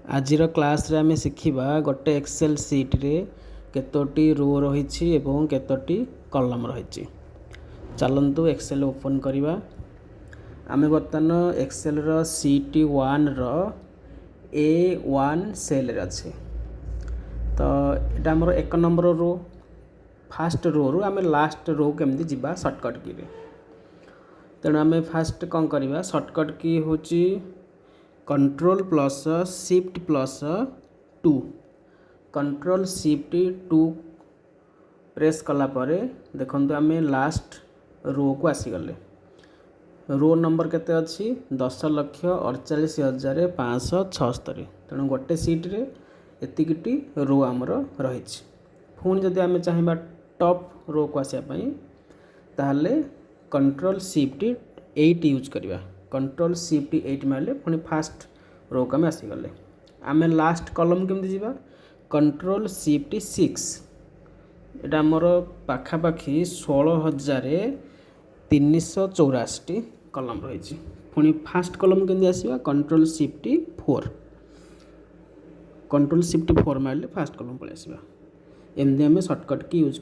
आजिर class रे आमे शिखिबा गोटे एक्सेल सीट रे केतोटी रो रहिछि एवं केतोटी कॉलम रहिछि। चलंतु एक्सेल ओपन करिबा। आमे बर्तमान एक्सेल रो सीट 1 रो A1 सेल रे अछि। तो एटा हमर एक नंबर रो फास्ट रो रु आमे लास्ट रो केमति जिबा शॉर्टकट की रे। तेणु आमे फास्ट कौन करिबा शॉर्टकट की होची control plus shift plus 2 control shift 2 press कला परे देखंतु आमे लास्ट रो को आसी गले। रो नंबर केते अछि 10,48,576। तेणु गोटे सीट रे एतिकिटी रो आमर रहिछि। पुणी जदि आमे चाहिबा टॉप रो को आसिया पई ताहले कंट्रोल शिफ्ट 8 यूज करिबा। कंट्रोल शिफ्ट 8 मारले पुणी फास्ट रो को आमे आसी गले। आमे लास्ट कॉलम केमति जिबा कंट्रोल शिफ्ट 6 एटा हमर पाखा पाखी 16,384 कॉलम रहिछि। पुणी फास्ट कॉलम केमति आसीबा कंट्रोल शिफ्ट 4 कंट्रोल शिफ्ट 4 मारले फास्ट कॉलम पळे आसीबा। एमदी आमे शॉर्टकट की यूज